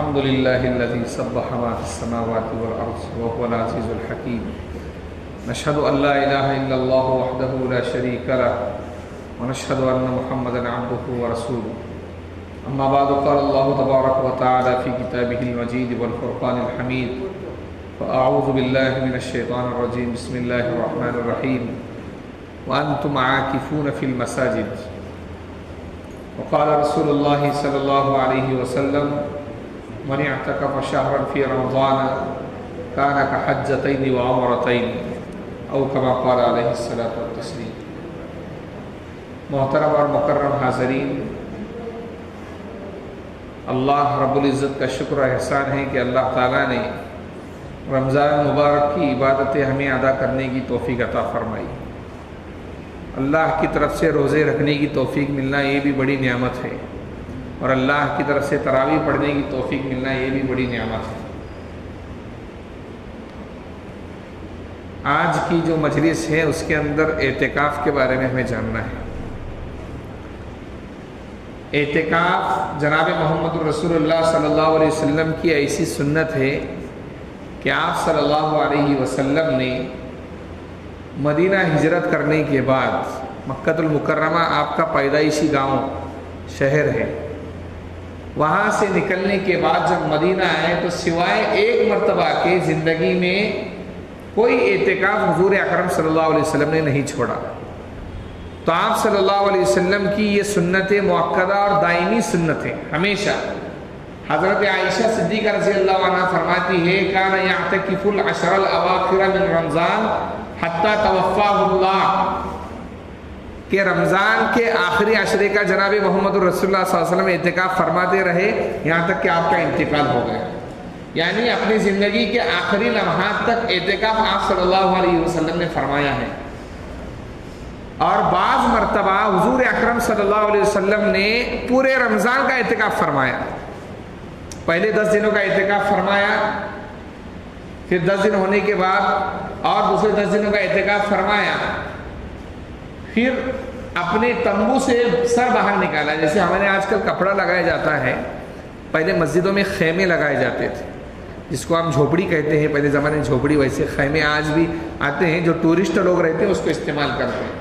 الحمد لله الذي سبح ما في السماوات والأرض وهو العزيز الحكيم نشهد أن لا إله إلا الله وحده لا شريك له ونشهد أن محمدا عبده ورسوله أما بعد قال الله تبارك وتعالى في كتابه المجيد والفرقان الحميد فأعوذ بالله من الشيطان الرجيم بسم الله الرحمن الرحيم وأنتم عاكفون في المساجد وقال رسول الله صلى الله عليه وسلم من اعتكف شهرا في رمضان كان كحجتين وعمرتين او كما قال عليه الصلاة والتسلیم۔ محترم اور مکرم حاضرین، اللہ رب العزت کا شکر و احسان ہے کہ اللہ تعالیٰ نے رمضان مبارک کی عبادتیں ہمیں ادا کرنے کی توفیق عطا فرمائی۔ اللہ کی طرف سے روزے رکھنے کی توفیق ملنا یہ بھی بڑی نعمت ہے، اور اللہ کی طرف سے تراویح پڑھنے کی توفیق ملنا یہ بھی بڑی نعمت ہے۔ آج کی جو مجلس ہے اس کے اندر اعتکاف کے بارے میں ہمیں جاننا ہے۔ اعتکاف جناب محمد رسول اللہ صلی اللہ علیہ وسلم کی ایسی سنت ہے کہ آپ صلی اللہ علیہ وسلم نے مدینہ ہجرت کرنے کے بعد، مکہ المکرمہ آپ کا پیدائشی گاؤں شہر ہے، وہاں سے نکلنے کے بعد جب مدینہ آئے تو سوائے ایک مرتبہ کے زندگی میں کوئی اعتکاف حضور اکرم صلی اللہ علیہ وسلم نے نہیں چھوڑا۔ تو آپ صلی اللہ علیہ وسلم کی یہ سنت مؤکدہ اور دائمی سنت ہے ہمیشہ۔ حضرت عائشہ صدیقہ رضی اللہ عنہ فرماتی ہے کان یعتکف العشر الاواخر من رمضان حتی توفاہ اللہ، کہ رمضان کے آخری عشرے کا جناب محمد رسول اللہ صلی اللہ علیہ وسلم اعتکاف فرماتے رہے یہاں تک کہ آپ کا انتقال ہو گیا۔ یعنی اپنی زندگی کے آخری لمحات تک اعتکاف آپ صلی اللہ علیہ وسلم نے فرمایا ہے۔ اور بعض مرتبہ حضور اکرم صلی اللہ علیہ وسلم نے پورے رمضان کا اعتکاف فرمایا۔ پہلے 10 دنوں کا اعتکاف فرمایا، پھر 10 دن ہونے کے بعد اور دوسرے 10 دنوں کا اعتکاف فرمایا، پھر اپنے تمبو سے سر باہر نکالا۔ جیسے ہمارے آج کل کپڑا لگایا جاتا ہے، پہلے مسجدوں میں خیمے لگائے جاتے تھے جس کو ہم جھوپڑی کہتے ہیں، پہلے زمانے میں جھوپڑی، ویسے خیمے آج بھی آتے ہیں، جو ٹورسٹ لوگ رہتے ہیں اس کو استعمال کرتے ہیں۔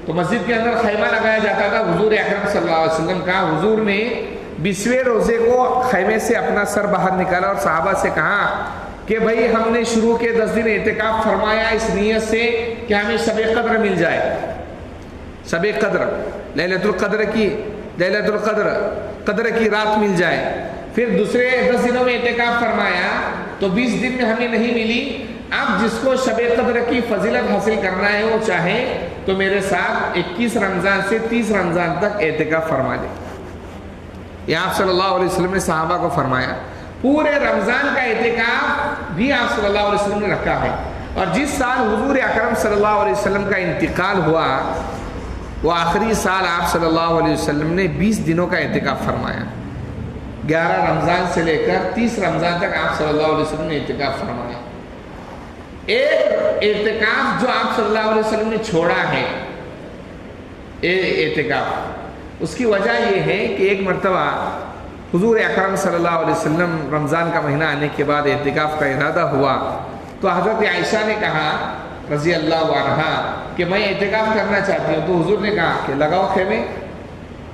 تو مسجد کے اندر خیمہ لگایا جاتا تھا حضور اکرم صلی اللہ علیہ وسلم کا۔ حضور نے 20ویں روزے کو خیمے سے اپنا سر باہر نکالا اور صحابہ سے کہا کہ بھائی ہم نے شروع کے 10 دن اعتکاف فرمایا اس نیت سے کہ ہمیں شب قدر مل جائے، شب قدر، لیلۃ القدر کی رات مل جائے۔ پھر دوسرے 10 دنوں میں اعتکاف فرمایا تو 20 دن میں ہمیں نہیں ملی۔ اب جس کو شب قدر کی فضیلت حاصل کرنا ہے وہ چاہے تو میرے ساتھ 21 رمضان سے 30 رمضان تک اعتکاف فرما لے۔ یہ آپ صلی اللہ علیہ وسلم نے صحابہ کو فرمایا۔ پورے رمضان کا اعتکاف بھی آپ صلی اللہ علیہ وسلم نے رکھا ہے۔ اور جس سال حضور اکرم صلی اللہ علیہ وسلم کا انتقال ہوا وہ آخری سال آپ صلی اللہ علیہ وسلم نے 20 دنوں کا اعتکاف فرمایا۔ 11 رمضان سے لے کر 30 رمضان تک آپ صلی اللہ علیہ وسلم نے اعتکاف فرمایا۔ ایک اعتکاف جو آپ صلی اللہ علیہ وسلم نے چھوڑا ہے اعتکاف، اس کی وجہ یہ ہے کہ ایک مرتبہ حضور اکرم صلی اللہ علیہ وسلم رمضان کا مہینہ آنے کے بعد اعتکاف کا ارادہ ہوا تو حضرت عائشہ نے کہا رضی اللہ عنہا کہ میں اعتکاف کرنا چاہتی ہوں، تو حضور نے کہا کہ لگاؤ خیمے۔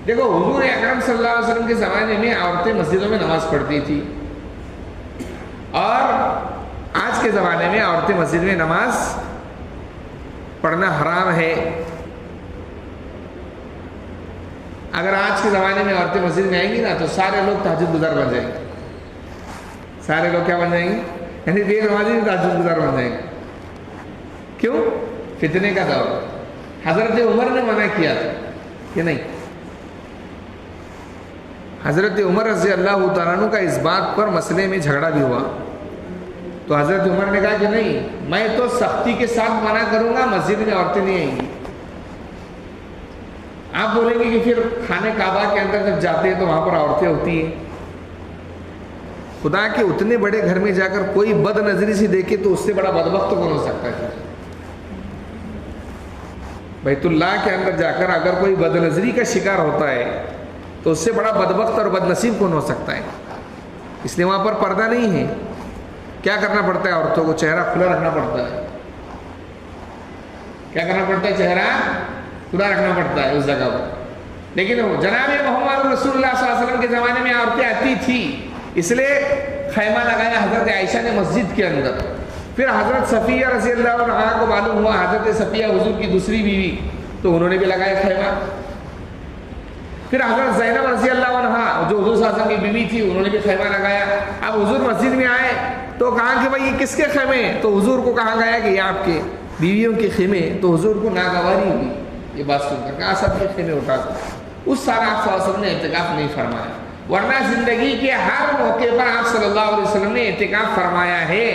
دیکھو حضور اکرم صلی اللہ علیہ وسلم کے زمانے میں عورتیں مسجدوں میں نماز پڑھتی تھی، اور آج کے زمانے میں عورتیں مسجد میں نماز پڑھنا حرام ہے۔ اگر آج کے زمانے میں عورتیں مسجد میں آئیں گی نا تو سارے لوگ تہجد گزار بن جائیں گے۔ سارے لوگ کیا بن جائیں گے؟ یعنی بے نمازی تہجد گزار بن جائیں گے۔ کیوں؟ فتنے کا دور۔ حضرت عمر نے منع کیا تھا کہ نہیں، حضرت عمر رضی اللہ تعالیٰ عنہ کا اس بات پر مسئلے میں جھگڑا بھی ہوا تو حضرت عمر نے کہا کہ نہیں، میں تو سختی کے ساتھ منع کروں گا، مسجد میں عورتیں نہیں آئیں گی۔ آپ بولیں گے کہ پھر خانہ کعبہ کے اندر جب جاتے ہیں تو وہاں پر عورتیں ہوتی ہیں۔ خدا کے اتنے بڑے گھر میں جا کر کوئی بد نظری سے دیکھے تو اس سے بڑا بدبخت کون ہو سکتا ہے؟ بیت اللہ کے اندر جا کر اگر کوئی بد نظری کا شکار ہوتا ہے تو اس سے بڑا بدبخت اور بد نصیب کون ہو سکتا ہے؟ اس لیے وہاں پر پردہ نہیں ہے. کیا کرنا پڑتا ہے عورتوں کو؟ چہرہ کھلا رکھنا پڑتا ہے. کیا کرنا پڑتا ہے؟ چہرہ کھلا رکھنا پڑتا ہے اس جگہ پر. لیکن جناب محمد رسول اللہ صلی اللہ علیہ وسلم کے زمانے میں عورتیں آتی تھی، اس لیے خیمہ لگایا حضرت عائشہ نے مسجد کے اندر. پھر حضرت صفیہ رضی اللہ عنہا کو معلوم ہوا، حضرت صفیہ حضور کی دوسری بیوی، تو انہوں نے بھی لگایا خیمہ. پھر حضرت زینب رضی اللہ عنہا جو حضور صلی اللہ علیہ وسلم کی بیوی تھی، انہوں نے بھی خیمہ لگایا. اب حضور مسجد میں آئے تو کہا کہ بھائی یہ کس کے خیمے ہیں؟ تو حضور کو کہا گیا کہ یہ آپ کے بیویوں کے خیمے. تو حضور کو ناگواری ہوئی یہ بات سن کر، کہا سب کے خیمے اٹھا کر. اس سال آپ صلی اللہ علیہ وسلم نے اعتکاف نہیں فرمایا، ورنہ زندگی کے ہر موقع پر آپ صلی اللہ علیہ وسلم نے اعتکاف فرمایا ہے.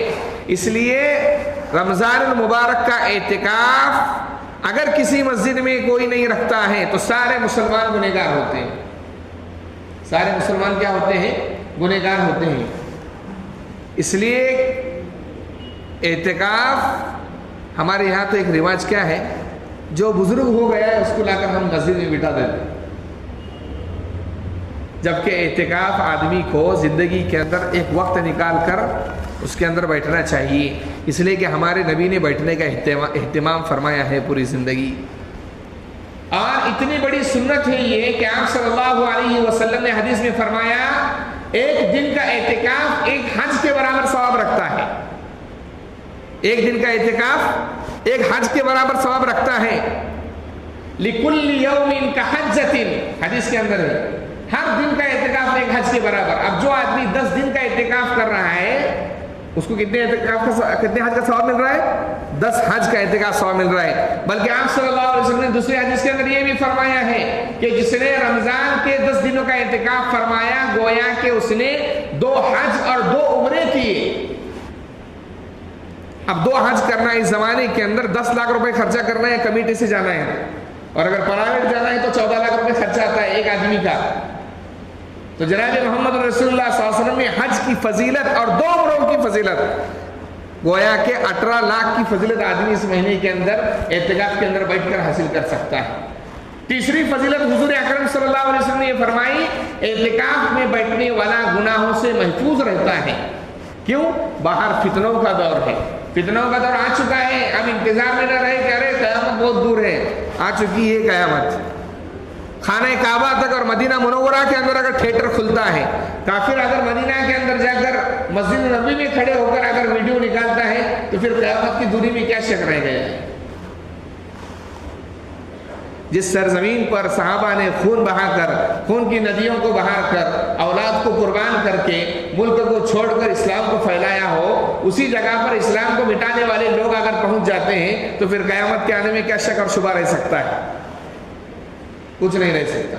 اس لیے رمضان المبارک کا اعتکاف اگر کسی مسجد میں کوئی نہیں رکھتا ہے تو سارے مسلمان گنہگار ہوتے ہیں. سارے مسلمان کیا ہوتے ہیں؟ گنہگار ہوتے ہیں. اس لیے اعتکاف ہمارے یہاں تو ایک رواج کیا ہے، جو بزرگ ہو گیا ہے اس کو لا کر ہم مسجد میں بٹھا دیتے ہیں، جبکہ اعتکاف آدمی کو زندگی کے اندر ایک وقت نکال کر اس کے اندر بیٹھنا چاہیے. اس لیے کہ ہمارے نبی نے بیٹھنے کا اہتمام فرمایا ہے پوری زندگی. اور اتنی بڑی سنت ہے یہ کہ آپ صلی اللہ علیہ وسلم نے حدیث میں فرمایا ایک دن کا اعتکاف ایک حج کے برابر ثواب رکھتا ہے. ایک دن کا اعتکاف ایک حج کے برابر ثواب رکھتا ہے. لِكُلِّ يَوْمٍ كَحَجَّةٍ حدیث کے اندر ہے، ہر دن کا اعتکاف ایک حج کے برابر. اب جو آدمی 10 دن کا اعتکاف کر رہا ہے اس کو کتنے حج کا ثواب مل رہا ہے؟ 10 حج کا اعتکاف ثواب مل رہا ہے. بلکہ آپ صلی اللہ علیہ وسلم نے دوسرے حدیث کے اندر یہ بھی فرمایا ہے کہ جس نے رمضان کے 10 دنوں کا اعتکاف فرمایا گویا کہ اس نے 2 حج اور 2 عمرے کیے. اب 2 حج کرنا اس زمانے کے اندر 10 لاکھ روپے خرچہ کرنا ہے، کمیٹی سے جانا ہے، اور اگر پرائیویٹ جانا ہے تو 14 لاکھ روپے خرچہ آتا ہے ایک آدمی کا. تو جناب محمد رسول اللہ صلی اللہ علیہ وسلم نے حج کی فضیلت اور 2 عمروں کی فضیلت، گویا کہ 18 لاکھ کی فضیلت آدمی اس مہینے کے اندر اعتکاف کے اندر بیٹھ کر حاصل کر سکتا ہے. تیسری فضیلت حضور اکرم صلی اللہ علیہ وسلم نے یہ فرمائی، اعتکاف میں بیٹھنے والا گناہوں سے محفوظ رہتا ہے. کیوں؟ باہر فتنوں کا دور ہے، فتنوں کا دور آ چکا ہے. اب انتظار میں نہ رہے کہ ارے قیامت بہت دور ہے، آ چکی ہے قیامت. خانہ کعبہ تک اور مدینہ منورہ کے اندر اگر تھیٹر کھلتا ہے، کافر اگر مدینہ کے اندر جا کر مسجد نبوی میں کھڑے ہو کر اگر ویڈیو نکالتا ہے تو پھر قیامت کی دوری میں کیا شک رہ گیا ہے؟ جس سرزمین پر صحابہ نے خون بہا کر، خون کی ندیوں کو بہا کر، اولاد کو قربان کر کے ملک کو چھوڑ کر اسلام کو پھیلایا ہو، اسی جگہ پر اسلام کو مٹانے والے لوگ اگر پہنچ جاتے ہیں تو پھر قیامت کے آنے میں کیا شک اور شبہ رہ سکتا ہے؟ کچھ نہیں رہ سکتا.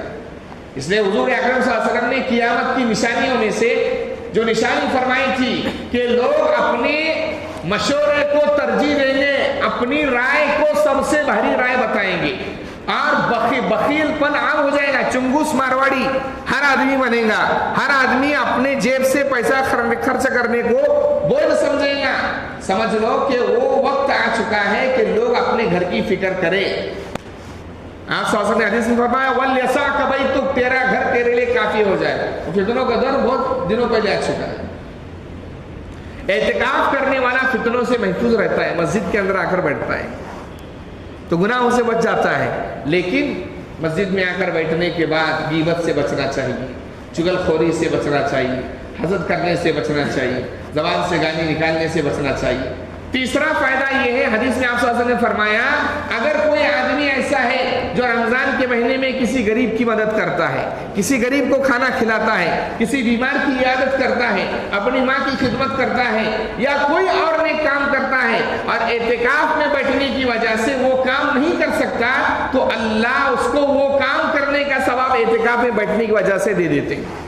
اس لیے حضور اکرم صلی اللہ علیہ وسلم نے قیامت کی نشانیوں میں سے جو نشانی فرمائی تھی کہ لوگ اپنے مشورے کو ترجیح دیں گے، اپنی رائے کو سب سے بھاری رائے بتائیں گے، اور بخیل پن عام ہو جائے گا. چنگوس مارواڑی ہر آدمی بنے گا، ہر آدمی اپنے جیب سے پیسہ خرچ کرنے کو بوجھ سمجھے گا. سمجھ لو کہ وہ وقت آ چکا ہے کہ لوگ اپنے گھر کی فکر کرے. آپ صلی اللہ علیہ وسلم نے حدیث میں فرمایا وَلْيَسَعْكَ بَيْتُكَ، تیرا گھر تیرے لیے کافی ہو جائے. فتنوں کا دور بہت دنوں پہلے آ چکا ہے. اعتکاف کرنے والا فتنوں سے محفوظ رہتا ہے، مسجد کے اندر آ کر بیٹھتا ہے تو گناہوں سے بچ جاتا ہے. لیکن مسجد میں آ کر بیٹھنے کے بعد غیبت سے بچنا چاہیے، چغل خوری سے بچنا چاہیے، حسد کرنے سے بچنا چاہیے، زبان سے گالی نکالنے سے بچنا چاہیے. تیسرا فائدہ یہ ہے، حدیث میں آپ صلی اللہ علیہ وسلم نے فرمایا اگر کوئی آدمی ایسا ہے جو رمضان کے مہینے میں کسی غریب کی مدد کرتا ہے، کسی غریب کو کھانا کھلاتا ہے، کسی بیمار کی عیادت کرتا ہے، اپنی ماں کی خدمت کرتا ہے، یا کوئی اور نیک کام کرتا ہے اور اعتکاف میں بیٹھنے کی وجہ سے وہ کام نہیں کر سکتا، تو اللہ اس کو وہ کام کرنے کا ثواب اعتکاف میں بیٹھنے کی وجہ سے دے دیتے ہیں.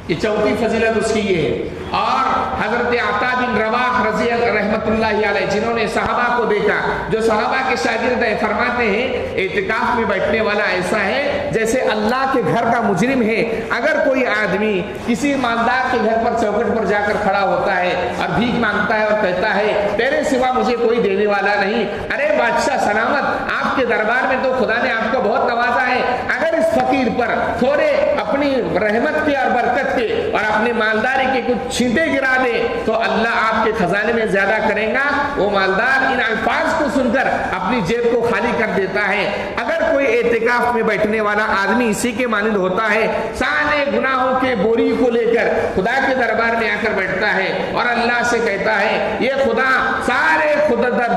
یہ چوتھی فضیلت اس کی یہ ہے. اور حضرت عطا بن رواح رضی رحمت اللہ علیہ جنہوں نے صحابہ کو دیکھا، جو صحابہ کے شاگرد ہیں، فرماتے ہیں اعتکاف میں بیٹھنے والا ایسا ہے جیسے اللہ کے گھر کا مجرم ہے. اگر کوئی آدمی کسی مالدار کے گھر پر چوکھٹ پر جا کر کھڑا ہوتا ہے اور بھیک مانگتا ہے اور کہتا ہے تیرے سوا مجھے کوئی دینے والا نہیں، ارے بادشاہ سلامت، آپ کے دربار میں تو خدا نے آپ کو بہت نوازا ہے، اگر اس فقیر پر تھوڑے اپنی رحمت کے اور برکت کے اور اپنی مالداری کے کچھ چھینٹے گرا دے تو اللہ آپ کے خزانے میں زیادہ کرے گا۔ وہ مالدار ان الفاظ کو سن کر اپنی جیب کو خالی کر دیتا ہے۔ اگر کوئی اعتکاف میں بیٹھنے والا آدمی اسی کے مانند ہوتا ہے، سارے گناہوں کے بوری کو لے کر خدا کے دربار میں آ کر بیٹھتا ہے اور اللہ سے کہتا ہے یہ خدا سارے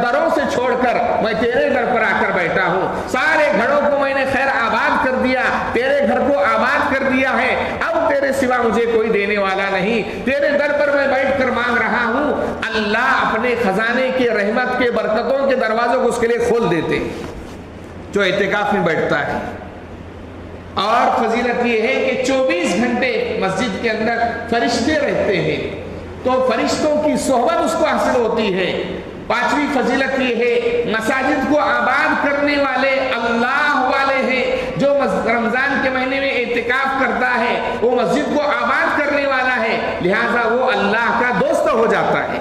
دروں سے چھوڑ کر میں تیرے گھر پر آ کر بیٹھا ہوں، سارے گھروں کو میں نے خیر آباد کر دیا، تیرے گھر کو آباد کر دیا ہے، اب تیرے سوا مجھے کوئی دینے والا نہیں، تیرے در پر میں بیٹھ کر مانگ رہا ہوں۔ اللہ اپنے خزانے کے رحمت کے برکتوں کے دروازوں کو اس کے لیے کھول دیتے جو اعتکاف میں بیٹھتا ہے۔ اور فضیلت یہ ہے کہ 24 گھنٹے مسجد کے اندر فرشتے رہتے ہیں تو فرشتوں کی صحبت اس کو حاصل ہوتی ہے۔ 5ویں فضیلت یہ ہے مساجد کو آباد کرنے والے اللہ والے ہیں۔ جو رمضان کے مہینے میں اعتکاف کرتا ہے وہ مسجد کو آباد کرنے والا ہے، لہٰذا وہ اللہ کا دوست ہو جاتا ہے۔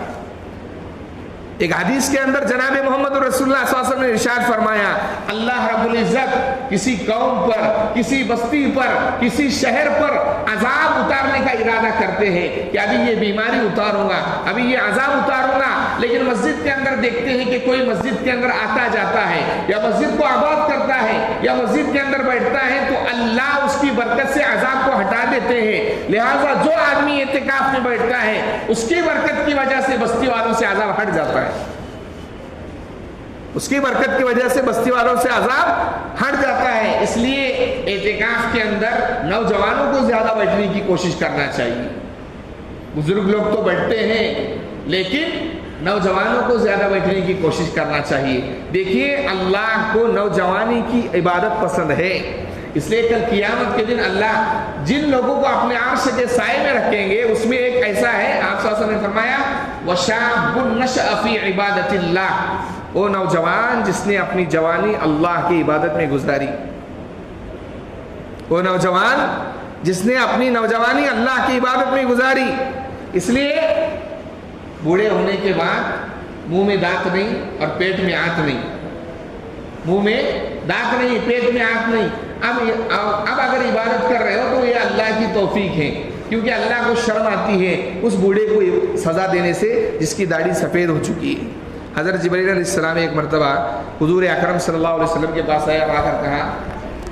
ایک حدیث کے اندر جناب محمد رسول اللہ صلی اللہ علیہ وسلم نے ارشاد فرمایا، اللہ رب العزت کسی قوم پر، کسی بستی پر، کسی شہر پر عذاب اتارنے کا ارادہ کرتے ہیں کہ ابھی یہ بیماری اتاروں گا، ابھی یہ عذاب اتاروں گا، لیکن مسجد کے اندر دیکھتے ہیں کہ کوئی مسجد کے اندر آتا جاتا ہے یا مسجد کو آباد کرتا ہے یا مسجد کے اندر بیٹھتا ہے تو اللہ اس کی برکت سے عذاب کو ہٹا دیتے ہیں۔ لہٰذا جو آدمی اعتکاف میں بیٹھتا ہے اس کی برکت کی وجہ سے بستی والوں سے عذاب ہٹ جاتا ہے، اس کی برکت کی وجہ سے بستی والوں سے عذاب ہٹ جاتا ہے۔ اس لیے اعتکاف کے اندر نوجوانوں کو زیادہ بیٹھنے کی کوشش کرنا چاہیے۔ بزرگ لوگ تو بیٹھتے ہیں لیکن نوجوانوں کو زیادہ بیٹھنے کی کوشش کرنا چاہیے۔ دیکھیے اللہ کو نوجوانی کی عبادت پسند ہے، اس لیے کل قیامت کے دن اللہ جن لوگوں کو اپنے عرش کے سائے میں رکھیں گے اس میں ایک ایسا ہے، آپ صلی اللہ علیہ وسلم نے فرمایا وَشَابٌ نَشَأَ فِي عِبَادَةِ اللَّهِ، وہ نوجوان جس نے اپنی جوانی اللہ کی عبادت میں گزاری، وہ نوجوان جس نے اپنی نوجوانی اللہ کی عبادت میں گزاری۔ اس لیے بوڑھے ہونے کے بعد منہ میں دانت نہیں اور پیٹ میں آنت نہیں، منہ میں دانت نہیں پیٹ میں آنت نہیں۔ اب اگر عبادت کر رہے ہو تو یہ اللہ کی توفیق ہے، کیونکہ اللہ کو شرم آتی ہے اس بوڑھے کو سزا دینے سے جس کی داڑھی سفید ہو چکی ہے۔ حضرت جبرائیل علیہ السلام ایک مرتبہ حضور اکرم صلی اللہ علیہ وسلم کے پاس آیا، آ کر کہا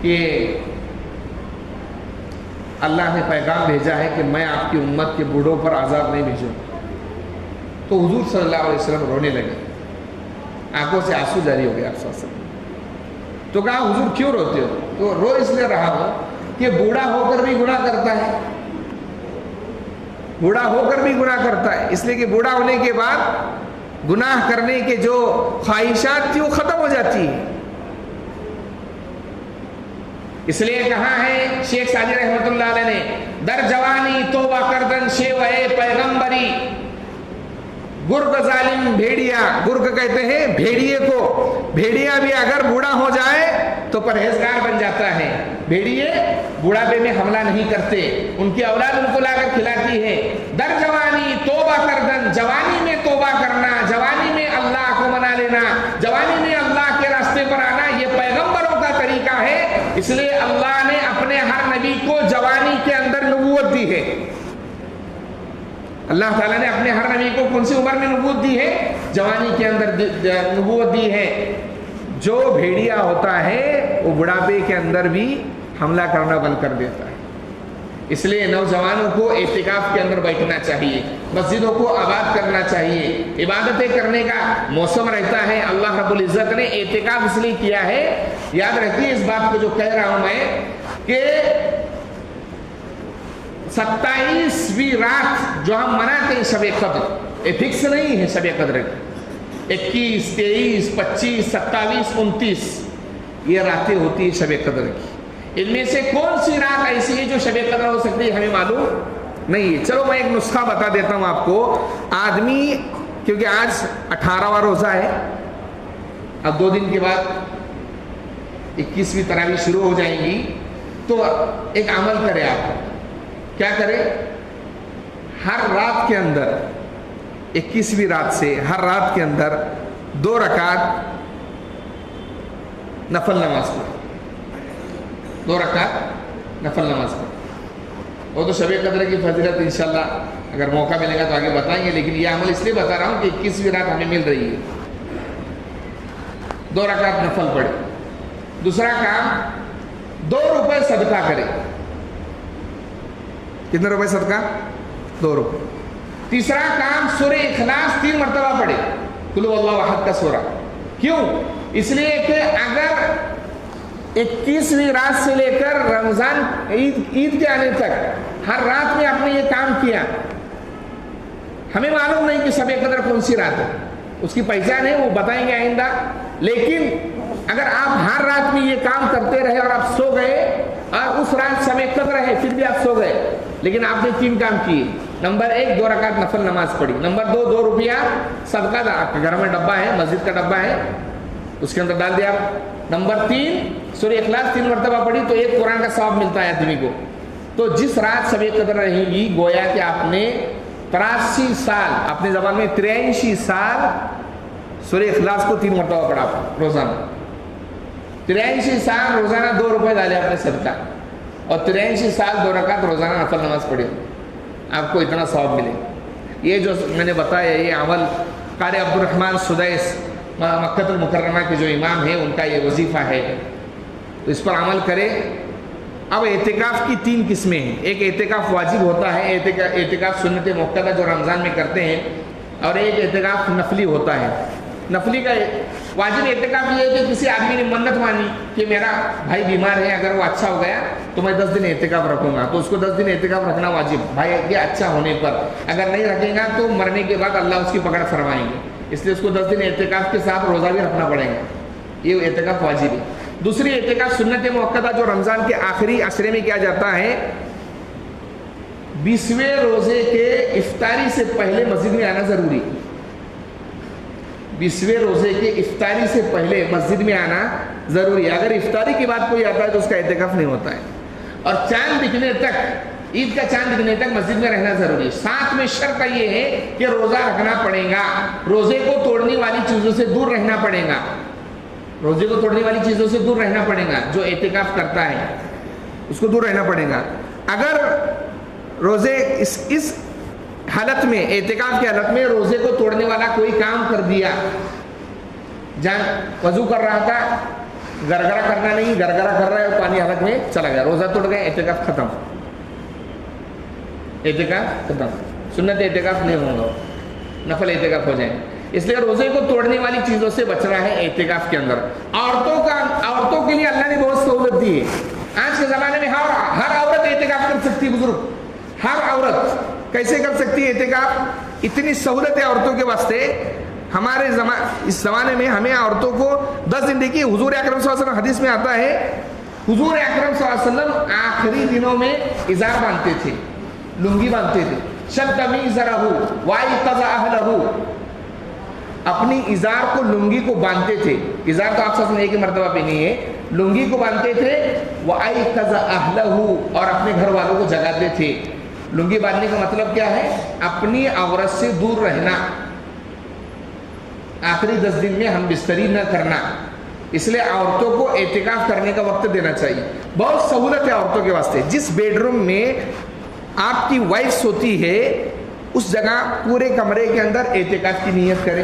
کہ اللہ نے پیغام بھیجا ہے کہ میں آپ کی امت کے بوڑھوں پر عذاب نہیں بھیجوں۔ تو حضور صلی اللہ علیہ وسلم رونے لگے، آنکھوں سے آنسو جاری ہو گیا آپ صلی اللہ علیہ وسلم۔ تو کہا حضور کیوں روتے ہو؟ تو رو اس لیے رہا ہوں کہ بوڑھا ہو کر بھی گناہ کرتا ہے، بوڑھا ہو کر بھی گناہ کرتا ہے، اس لیے کہ بوڑھا ہونے کے بعد گناہ کرنے کے جو خواہشات تھی وہ ختم ہو جاتی ہے۔ اس لیے کہا ہے شیخ سعدی رحمۃ اللہ علیہ نے، در جوانی توبہ کردن شیوہ پیغمبری، گرگ ظالم بھیڑیا، گرگ کہتے ہیں بھیڑیے کو، بھیڑیا بھی اگر بوڑھا ہو جائے تو پرہیزگار بن جاتا ہے۔ بھیڑیے بوڑھاپے میں حملہ نہیں کرتے، ان کی اولاد ان کو لا کر کھلاتی ہے۔ در جوانی توبہ کردن، جوانی میں توبہ کرنا، جوانی میں اللہ کو منا لینا، جوانی میں اللہ کے راستے پر آنا، یہ پیغمبروں کا طریقہ ہے۔ اس لیے اللہ نے اپنے ہر نبی کو جوانی کے اندر نبوت دی ہے۔ اللہ تعالیٰ نے اپنے ہر نبی کو کون سی عمر میں نبوت دی ہے؟ جوانی کے اندر نبوت دی ہے۔ جو بھیڑیا ہوتا ہے وہ بڑھاپے کے اندر بھی حملہ کرنا بند کر دیتا ہے۔ اس لیے نوجوانوں کو اعتکاف کے اندر بیٹھنا چاہیے، مسجدوں کو آباد کرنا چاہیے، عبادتیں کرنے کا موسم رہتا ہے۔ اللہ رب العزت نے اعتکاف اس لیے کیا ہے، یاد رکھیے اس بات کو جو کہہ رہا ہوں میں، کہ 27ویں رات جو ہم مناتے ہیں شب قدر، یہ فکس نہیں ہے شب قدر کی، 21، 23، 25، 27، 29 یہ راتیں ہوتی ہیں شب قدر کی۔ ان میں سے کون سی رات ایسی ہے جو شب قدر ہو سکتی ہے ہمیں معلوم نہیں ہے۔ چلو میں ایک نسخہ بتا دیتا ہوں آپ کو۔ آدمی کیونکہ آج 18واں روزہ ہے، اب 2 دن کے بعد 21ویں تراویح شروع ہو جائیں گی، تو ایک عمل کرے، آپ کیا کرے، ہر رات کے اندر 21ویں رات سے ہر رات کے اندر 2 رکعت نفل نماز پڑھے، 2 رکعت نفل نماز پڑھے۔ وہ تو شب قدر کی فضیلت انشاءاللہ اگر موقع ملے گا تو آگے بتائیں گے، لیکن یہ عمل اس لیے بتا رہا ہوں کہ 21ویں رات ہمیں مل رہی ہے۔ 2 رکعت نفل پڑھے۔ دوسرا کام 2 روپے صدقہ کرے۔ کتنے روپے صدقہ؟ 2 روپے۔ تیسرا کام سورہ اخلاص 3 مرتبہ پڑھے، قل هو اللہ احد کا سورہ۔ کیوں؟ اس لیے کہ اگر 21ویں رات سے لے کر رمضان عید کے آنے تک ہر رات میں آپ نے یہ کام کیا، ہمیں معلوم نہیں کہ شب قدر کون سی رات ہے، اس کی پہچان ہے، وہ بتائیں گے آئندہ، لیکن اگر آپ ہر رات میں یہ کام کرتے رہے اور آپ سو گئے اور اس رات شب قدر ہے پھر بھی آپ سو گئے، لیکن آپ نے 3 کام کیے۔ نمبر 1 2 رکعت نفل نماز پڑھی، نمبر 2 2 روپیہ صدقہ، آپ کے گھر میں ڈبہ ہے، مسجد کا ڈبہ ہے، اس کے اندر ڈال دیا آپ۔ نمبر 3 سورہ اخلاص 3 مرتبہ پڑھی تو 1 قرآن کا ثواب ملتا ہے آدمی کو۔ تو جس رات شب قدر رہے گی گویا کہ آپ نے 83 سال، اپنے زبان میں 83 سال سورہ اخلاص کو 3 مرتبہ پڑھا روزانہ۔ 83 سال روزانہ 2 روپے ڈالے آپ نے صدقہ، اور 83 سال 2 رکعت روزانہ نفل نماز پڑھی، آپ کو اتنا ثواب ملے۔ یہ جو میں نے بتایا یہ عمل قاری عبدالرحمن سدیس مکہ المکرمہ کے جو امام ہیں ان کا یہ وظیفہ ہے، تو اس پر عمل کرے۔ اب اعتکاف کی 3 قسمیں ہیں، ایک اعتکاف واجب ہوتا ہے، اعتکاف سنت مؤکدہ جو رمضان میں کرتے ہیں، اور ایک اعتکاف نفلی ہوتا ہے۔ نفلی کا واجب اعتکاف یہ ہے کہ کسی آدمی نے منت مانی کہ میرا بھائی بیمار ہے، اگر وہ اچھا ہو گیا تو میں 10 دن اعتکاف رکھوں گا، تو اس کو 10 دن اعتکاف رکھنا واجب بھائی کے اچھا ہونے پر، اگر نہیں رکھے گا تو مرنے کے بعد اللہ اس کی پکڑ فرمائیں گے، اس لیے اس کو 10 دن اعتکاف کے ساتھ روزہ بھی رکھنا پڑے گا، یہ اعتکاف واجب ہے۔ دوسری اعتکاف سنت مؤکدہ جو رمضان کے آخری عشرے میں کیا جاتا ہے، 20ویں روزے کے افطاری سے پہلے مسجد میں آنا ضروری ہے۔ 20ویں روزے کے افطاری سے پہلے مسجد میں آنا ضروری ہے، اگر افطاری کی بات کوئی آتا ہے تو اس کا اعتکاف نہیں ہوتا ہے، اور چاند دکھنے تک، عید کا چاند دکھنے تک مسجد میں رہنا ضروری ہے۔ ساتھ میں شرط یہ ہے کہ روزہ رکھنا پڑے گا، روزے کو توڑنے والی چیزوں سے دور رہنا پڑے گا، روزے کو توڑنے والی چیزوں سے دور رہنا پڑے گا، جو اعتکاف کرتا ہے اس کو دور رہنا پڑے گا۔ اگر روزے اس حالت میں، اعتکاف کی حالت میں روزے کو توڑنے والا کوئی کام کر دیا، وضو کر رہا تھا، گرگرا کرنا نہیں، گرگرا کر رہا ہے، پانی حلق میں چلا گیا، روزہ توڑ گیا، اعتکاف ختم، اعتکاف ختم، سنت اعتکاف نہیں ہوگا، نفل اعتکاف ہو جائے۔ اس لیے روزے کو توڑنے والی چیزوں سے بچنا ہے اعتکاف کے اندر۔ عورتوں کے لیے اللہ نے بہت سہولت دی ہے، آج کے زمانے میں ہر عورت اعتکاف کر سکتی ہے، بزرگ ہر عورت کیسے کر سکتی ہے اعتکاف؟ اتنی سہولت ہے عورتوں کے واسطے۔ ہمارے اس زمانے میں ہمیں عورتوں کو 10 دن دیکھیے، حضور اکرم صلی اللہ علیہ وسلم حدیث میں آتا ہے، حضور اکرم صلی اللہ علیہ وسلم آخری دنوں میں ازار باندھتے تھے، لنگی باندھتے تھے، شد میزرہ وایقظ اہلہ، اپنی ازار کو، لنگی کو باندھتے تھے۔ ازار تو آپ سب نے ایک ہی مرتبہ پہنی ہے، لنگی کو باندھتے تھے، وایقظ اہلہ، اور اپنے گھر والوں کو جگاتے تھے۔ لنگی باندھنے کا مطلب کیا ہے؟ اپنی عورت سے دور رہنا، آخری 10 دن میں ہم بستری نہ کرنا، اس لیے عورتوں کو اعتکاف کرنے کا وقت دینا چاہیے۔ بہت سہولت ہے عورتوں کے واسطے، جس بیڈ روم میں آپ کی وائف سوتی ہے اس جگہ پورے کمرے کے اندر اعتکاف کی نیت کرے۔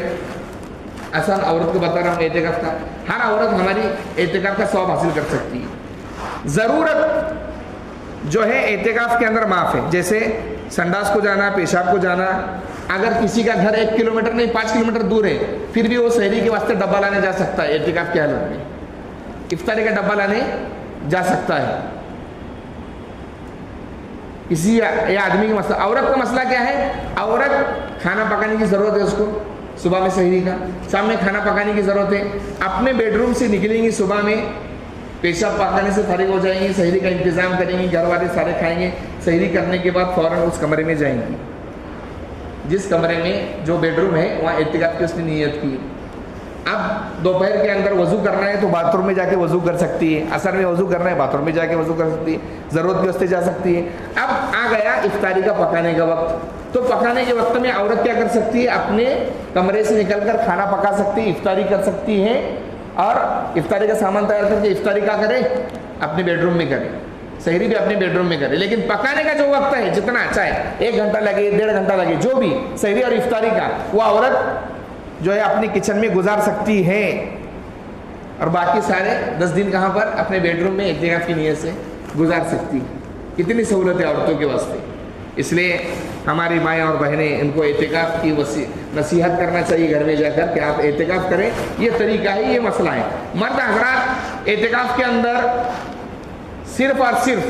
آسان عورت کو بتا رہا ہوں اعتکاف کا، ہر عورت ہماری اعتکاف کا ثواب حاصل کر سکتی ہے۔ ضرورت جو ہے اعتکاف کے اندر معاف ہے، جیسے سنڈاس کو جانا، پیشاب کو جانا۔ اگر کسی کا گھر 1 کلومیٹر نہیں 5 کلومیٹر دور ہے، پھر بھی وہ سحری کے واسطے ڈبہ لانے جا سکتا ہے، اعتکاف کی حالت میں افطاری کا ڈبہ لانے جا سکتا ہے۔ کسی آدمی کا مسئلہ، عورت کا مسئلہ کیا ہے؟ عورت کھانا پکانے کی ضرورت ہے، اس کو صبح میں سحری کا، شام میں کھانا پکانے کی ضرورت ہے، اپنے بیڈ روم سے نکلیں گی صبح میں، پیشاب پکانے سے فارغ ہو جائیں گی، سحری کا انتظام کریں گی، گھر والے سارے کھائیں گے، سحری کرنے کے بعد فوراً اس کمرے میں جائیں گی، جس کمرے میں جو بیڈ روم ہے وہاں اعتکاف کی اس نے نیت کی۔ اب دوپہر کے اندر وضو کرنا ہے تو باتھ روم میں جا کے وضو کر سکتی ہے، عصر میں وضو کرنا ہے باتھ روم میں جا کے وضو کر سکتی ہے، ضرورت کے واسطے جا سکتی ہے۔ اب آ گیا افطاری کا پکانے کا وقت، تو پکانے کے وقت میں عورت کیا کر سکتی ہے؟ اپنے کمرے سے نکل کر کھانا پکا سکتی ہے، افطاری کر سکتی ہے، اور افطاری کا سامان تیار کر کے افطاری کا کرے، اپنے بیڈ روم میں کرے۔ سحری بھی اپنے بیڈ روم میں کرے، لیکن پکانے کا جو وقت ہے جتنا چاہے 1 گھنٹہ لگے 1.5 گھنٹہ لگے جو بھی سحری اور افطاری کا وہ عورت جو ہے اپنے کچن میں گزار سکتی ہے، اور باقی سارے 10 دن کہاں پر اپنے بیڈ روم میں اعتکاف کی نیت سے گزار سکتی ہے۔ کتنی سہولت ہے عورتوں کے واسطے۔ اس لیے ہماری مائیں اور بہنیں ان کو اعتکاف کی نصیحت کرنا چاہیے گھر میں جا کر کہ آپ اعتکاف کریں، یہ طریقہ ہے، یہ مسئلہ ہے۔ مرد حضرات اعتکاف کے اندر صرف اور صرف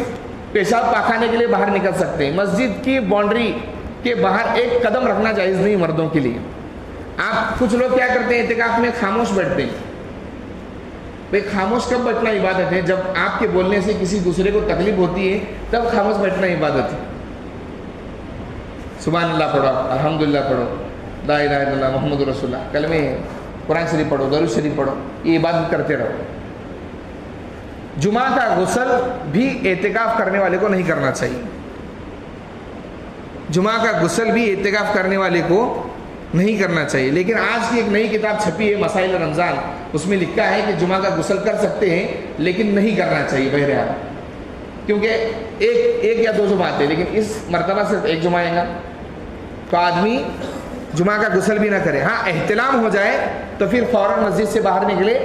پیشاب پاخانے کے لیے باہر نکل سکتے ہیں، مسجد کی باؤنڈری کے باہر 1 قدم رکھنا جائز نہیں مردوں کے لیے۔ آپ کچھ لوگ کیا کرتے ہیں اعتکاف میں خاموش بیٹھتے ہیں۔ بھئی خاموش کب بیٹھنا عبادت ہے؟ جب آپ کے بولنے سے کسی دوسرے کو تکلیف ہوتی ہے تب خاموش بیٹھنا عبادت ہے۔ سبحان اللہ پڑھو، الحمدللہ پڑھو، لا الہ الا اللہ محمد رسول اللہ، کلمے قرآن شریف پڑھو، درود شریف پڑھو، یہ عبادت کرتے رہو۔ جمعہ کا غسل بھی اعتکاف کرنے والے کو نہیں کرنا چاہیے۔ جمعہ کا غسل بھی اعتکاف کرنے والے کو نہیں کرنا چاہیے، لیکن آج کی ایک نئی کتاب چھپی ہے مسائل رمضان، اس میں لکھا ہے کہ جمعہ کا غسل کر سکتے ہیں لیکن نہیں کرنا چاہیے بہرحال، کیونکہ ایک یا 2 جمعہ آتے ہیں، لیکن اس مرتبہ صرف 1 جمعہ آئے گا تو آدمی جمعہ کا غسل بھی نہ کرے۔ ہاں احتلام ہو جائے تو پھر فوراً مسجد سے باہر نکلے،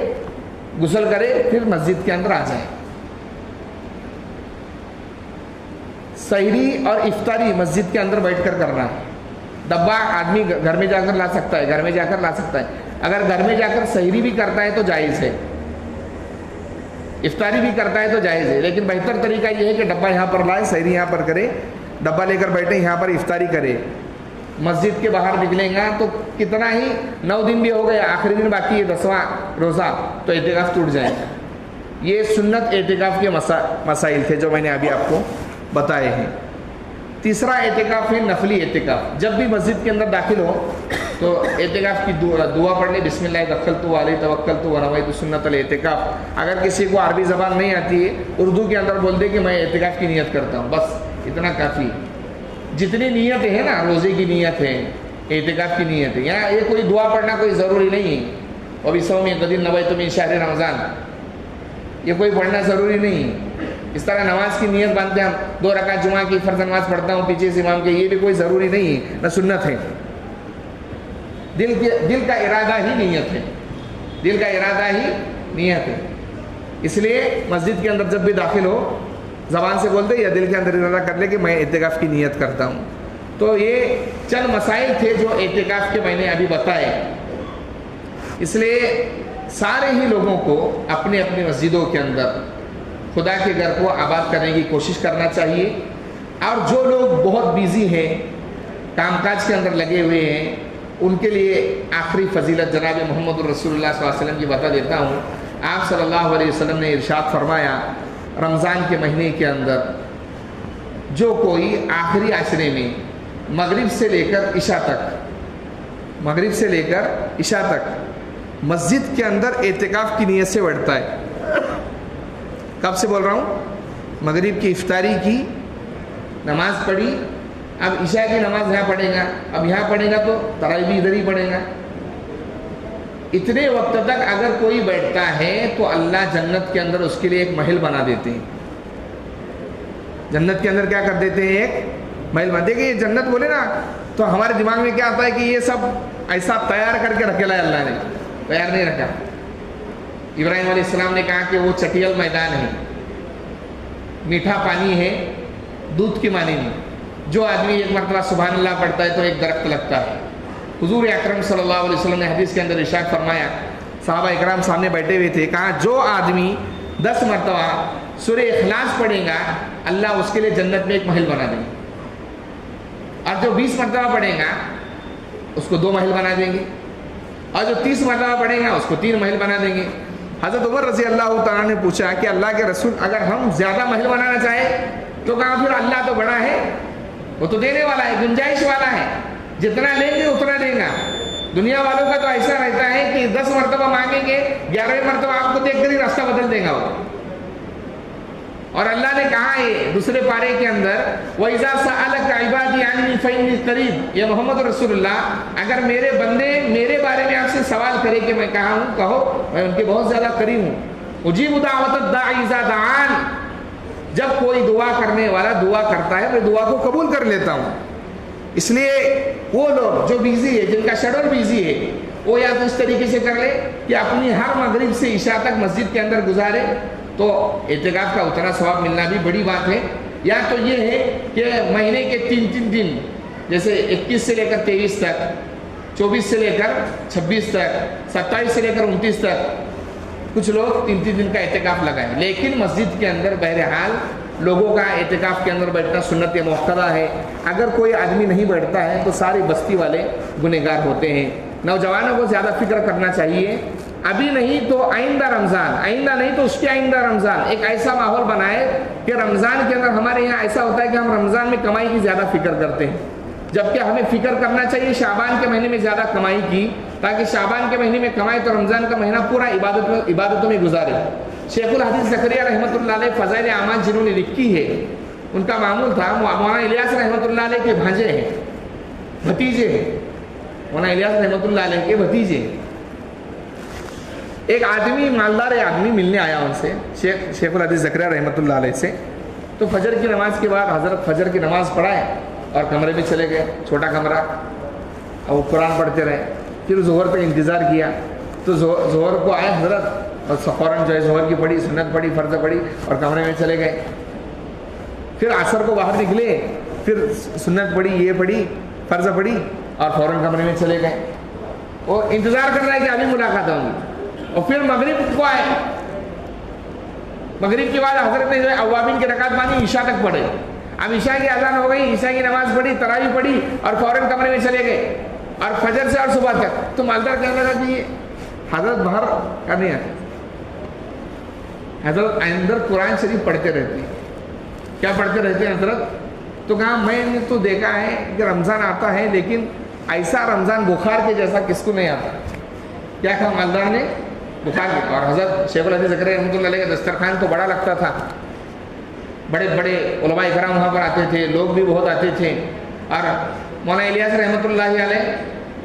غسل کرے، پھر مسجد کے اندر آ جائے۔ سحری اور افطاری مسجد کے اندر بیٹھ کر کرنا ہے۔ ڈبہ آدمی گھر میں جا کر لا سکتا ہے، گھر میں جا کر لا سکتا ہے۔ اگر گھر میں جا کر سحری بھی کرتا ہے تو جائز ہے، افطاری بھی کرتا ہے تو جائز ہے، لیکن بہتر طریقہ یہ ہے کہ ڈبہ یہاں پر لائے، سحری یہاں پر کرے، ڈبہ لے کر بیٹھے یہاں پر افطاری کرے۔ مسجد کے باہر نکلیں گا تو کتنا ہی 9 دن بھی ہو گیا، آخری دن باقی ہے 10واں روزہ، تو اعتکاف ٹوٹ جائے گا۔ یہ سنت اعتکاف کے مسائل تھے جو میں نے ابھی آپ کو بتائے ہیں۔ تیسرا اعتکاف ہے نفلی اعتکاف۔ جب بھی مسجد کے اندر داخل ہو تو اعتکاف کی دعا پڑھ لے، بسم اللہ دخلت علیہ توکلت ونویت سنت الاعتکاف۔ اگر کسی کو عربی زبان نہیں آتی ہے اردو کے اندر بول دے کہ میں اعتکاف کی نیت کرتا ہوں، بس اتنا کافی۔ جتنی نیتیں ہیں نا، روزے کی نیت ہے، اعتکاف کی نیت ہے، یہاں یہ کوئی دعا پڑھنا کوئی ضروری نہیں ہے۔ وبصوم غد نویت من شہر رمضان، یہ کوئی پڑھنا ضروری نہیں ہے۔ اس طرح نماز کی نیت باندھتے ہم 2 رکعت جمعہ کی فرض نماز پڑھتا ہوں پیچھے سے امام کے، یہ بھی کوئی ضروری نہیں ہے، نہ سنت ہے۔ دل کا ارادہ ہی نیت ہے، دل کا ارادہ ہی نیت ہے۔ اس لیے مسجد کے اندر جب بھی داخل ہو زبان سے بولتے یا دل کے اندر ارادہ کر لے کہ میں اعتکاف کی نیت کرتا ہوں۔ تو یہ چند مسائل تھے جو اعتکاف کے میں نے ابھی بتائے۔ اس لیے سارے ہی لوگوں کو اپنے اپنے مسجدوں کے اندر خدا کے گھر کو آباد کرنے کی کوشش کرنا چاہیے، اور جو لوگ بہت بیزی ہیں، کام کاج کے اندر لگے ہوئے ہیں، ان کے لیے آخری فضیلت جناب محمد رسول اللہ صلی اللہ علیہ وسلم کی بتا دیتا ہوں۔ آپ صلی اللہ علیہ وسلم نے ارشاد فرمایا، رمضان کے مہینے کے اندر جو کوئی آخری عشرے میں مغرب سے لے کر عشاء تک مسجد کے اندر اعتکاف کی نیت سے بیٹھتا ہے۔ کب سے بول رہا ہوں؟ مغرب کی افطاری کی نماز پڑھی، اب عشاء کی نماز یہاں پڑھے گا، اب یہاں پڑھے گا تو تراویح بھی ادھر ہی پڑھے گا۔ اتنے وقت تک اگر کوئی بیٹھتا ہے تو اللہ جنت کے اندر اس کے لیے ایک محل بنا دیتے ہیں۔ جنت کے اندر کیا کر دیتے ہیں؟ ایک محل بنا دیتے ہیں۔ یہ جنت بولے نا تو ہمارے دماغ میں کیا آتا ہے کہ یہ سب ایسا تیار کر کے رکھے لائے، اللہ نے تیار نہیں رکھا۔ ابراہیم علیہ السلام نے کہا کہ وہ چٹیل میدان ہے، میٹھا پانی ہے، دودھ کی مانی نہیں، جو آدمی ایک مرتبہ سبحان اللہ پڑھتا ہے تو ایک درخت لگتا ہے۔ حضور اکرم صلی اللہ علیہ وسلم نے حدیث کے اندر ارشاد فرمایا، صحابہ اکرام سامنے بیٹھے ہوئے تھے، کہا جو آدمی 10 مرتبہ سورہ اخلاص پڑھے گا اللہ اس کے لیے جنت میں ایک محل بنا دیں گے، اور جو 20 مرتبہ پڑھے گا اس کو 2 محل بنا دیں گے، اور جو 30 مرتبہ پڑھے گا اس کو 3 محل بنا دیں گے۔ حضرت عمر رضی اللہ تعالیٰ نے پوچھا کہ اللہ کے رسول اگر ہم زیادہ محل بنانا چاہیں تو کہا پھر اللہ تو بڑا ہے، وہ تو دینے والا ہے، گنجائش والا ہے، جتنا لیں گے اتنا دے گا۔ دنیا والوں کا تو ایسا رہتا ہے کہ 10 مرتبہ مانگیں گے، 11ویں مرتبہ آپ کو دیکھ کر ہی راستہ بدل دے گا وہ۔ اور اللہ نے کہا ہے دوسرے پارے کے اندر، وَإِذَا سَأَلَكَ عِبَادِي عَنِّي فَإِنِّي قَرِيبٌ، یہ محمد رسول اللہ اگر میرے بندے میرے بارے میں آپ سے سوال کرے کہ میں کہاں ہوں، کہو میں ان کے بہت زیادہ قریب ہوں۔ اجیب دعوت الداعی اذا دعان، جب کوئی دعا کرنے والا دعا کرتا ہے میں دعا کو قبول کر لیتا ہوں. اس لیے وہ لوگ جو بیزی ہے، جن کا شیڈول بیزی ہے، وہ یا تو اس طریقے سے کر لے کہ اپنی ہر مغرب سے عشاء تک مسجد کے اندر گزارے، تو اعتکاف کا اتنا ثواب ملنا بھی بڑی بات ہے. یا تو یہ ہے کہ مہینے کے 3 دن، جیسے 21 سے لے کر 23 تک، 24 سے لے کر 26 تک، 27 سے لے کر 29 تک، کچھ لوگ 3 دن کا اعتکاف لگائیں. لیکن مسجد کے اندر بہرحال لوگوں کا اعتکاف کے اندر بیٹھنا سنت موقرہ ہے. اگر کوئی آدمی نہیں بیٹھتا ہے تو سارے بستی والے گنہگار ہوتے ہیں. نوجوانوں کو زیادہ فکر کرنا چاہیے، ابھی نہیں تو آئندہ رمضان، آئندہ نہیں تو اس کے آئندہ رمضان، ایک ایسا ماحول بنائے کہ رمضان کے اندر ہمارے یہاں ایسا ہوتا ہے کہ ہم رمضان میں کمائی کی زیادہ فکر کرتے ہیں، جبکہ ہمیں فکر کرنا چاہیے شعبان کے مہینے میں زیادہ کمائی کی، تاکہ شعبان کے مہینے میں کمائے تو رمضان کا مہینہ پورا عبادتوں میں گزارے. شیخ الحدیث زکریا رحمۃ اللہ علیہ فضائل اعمال جنہوں نے لکھی ہے، ان کا معمول تھا، مولانا الیاس رحمۃ اللہ علیہ کے بھانجے ہیں، بھتیجے ہیں، مولانا الیاس رحمۃ اللہ علیہ کے بھتیجے. ایک آدمی، مالدار آدمی ملنے آیا ان سے، شیخ الحدیث زکریا رحمۃ اللہ علیہ سے. تو فجر کی نماز کے بعد حضرت فجر کی نماز پڑھائے اور کمرے میں چلے گئے، چھوٹا کمرہ، اور وہ قرآن پڑھتے رہے. پھر ظہر تک انتظار کیا، تو ظہر کو آئے حضرت اور فوراً جو ہے ظہر کی پڑھی، سنت پڑھی، فرض پڑھی اور کمرے میں چلے گئے. پھر عصر کو باہر نکلے، پھر سنت پڑھی، یہ پڑھی، فرض پڑھی اور فوراً کمرے میں چلے گئے. وہ انتظار کر رہا ہے کہ ابھی ملاقات ہوں گی. اور پھر مغرب کو آئے، مغرب کے بعد حضرت نے جو ہے اوابین کی رکعت مانی، عشاء تک پڑھے. اب عشاء کی اذان ہو گئی، عشاء کی نماز پڑھی، تراویح پڑھی اور فوراً کمرے میں چلے گئے، اور فجر سے اور صبح تک. تو مالدار کہنے لگا کہ حضرت باہر کا نہیں آتے، حضرت اندر قرآن شریف پڑھتے رہتے ہیں. کیا پڑھتے رہتے ہیں حضرت؟ تو کہا میں نے تو دیکھا ہے کہ رمضان آتا ہے، لیکن ایسا رمضان بخار کے جیسا کس کو نہیں آتا. کیا کہا مالدار نے؟ بخار کے. اور حضرت شیخ الحدیث زکریا رحمۃ اللہ علیہ کا دسترخوان تو بڑا لگتا تھا، بڑے بڑے علماء کرام وہاں پر آتے تھے، لوگ بھی بہت آتے تھے. اور مولانا الیاس رحمۃ اللہ علیہ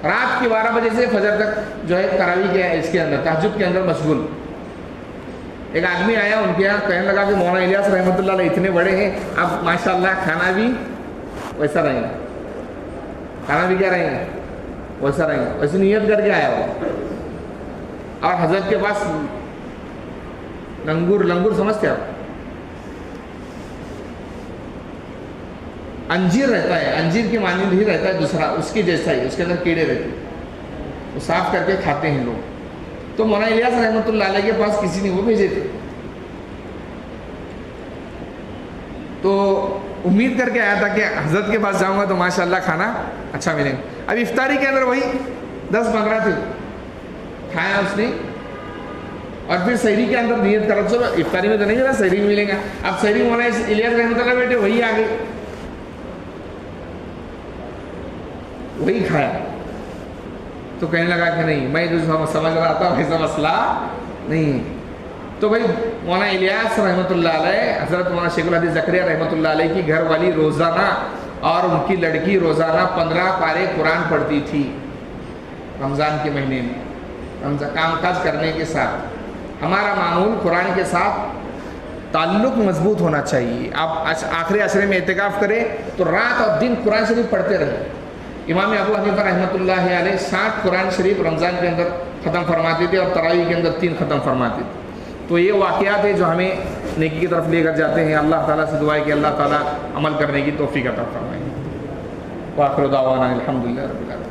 رات کے 12 بجے سے فجر تک جو ہے تراویح کے اس کے اندر، تہجد کے اندر مشغول. ایک آدمی آیا ان کے یہاں، کہنے لگا کہ مولانا الیاس رحمۃ اللہ علیہ اتنے بڑے ہیں، اب ماشاءاللہ کھانا بھی ویسا رہیں گا، کھانا بھی کیا رہیں گا ویسا رہیں گا. ویسے نیت کر کے آیا وہ. اور حضرت کے پاس لنگور سمجھتے آپ؟ انجیر رہتا ہے، انجیر کے مانند ہی رہتا ہے، دوسرا اس کے جیسا ہی، اس کے اندر کیڑے رہتے ہیں، وہ صاف کر کے کھاتے ہیں لوگ. تو مولانا الیاس رحمۃ اللہ علیہ کے پاس کسی نے وہ بھیجے تھے. تو امید کر کے آیا تھا کہ حضرت کے پاس جاؤں گا تو ماشاءاللہ کھانا اچھا ملے گا. اب افطاری کے اندر وہی 10-15 تھے، کھایا اس نے. اور پھر سحری کے اندر نیت کر، چلو افطاری میں تو نہیں ملا، سحری میں ملے گا. اب سحری مولانا الیاس رحمۃ اللہ بیٹھے، وہی آ گئے، وہی کھایا. تو کہنے لگا کہ نہیں، میں جو سمجھ رہا تھا ویسا مسئلہ نہیں ہے. تو بھائی مولانا الیاس رحمۃ اللہ علیہ، حضرت مولانا شیخ الحدیث زکریا رحمۃ اللہ علیہ کی گھر والی روزانہ اور ان کی لڑکی روزانہ 15 پارے قرآن پڑھتی تھی رمضان کے مہینے میں. رمضان کام کاج کرنے کے ساتھ ہمارا معمول قرآن کے ساتھ تعلق مضبوط ہونا چاہیے. آپ آخری عشرے میں اعتکاف کریں تو رات اور دن قرآن شریف پڑھتے رہیں. امام ابو حنیفہ رحمۃ اللہ علیہ 60 قرآن شریف رمضان کے اندر ختم فرماتے تھے اور تراویح کے اندر 3 ختم فرماتے تھے. تو یہ واقعات ہیں جو ہمیں نیکی کی طرف لے کر جاتے ہیں. اللہ تعالیٰ سے دعا ہے کہ اللہ تعالیٰ عمل کرنے کی توفیق عطا فرمائے. وآخر دعوانا الحمدللہ رب العالمین.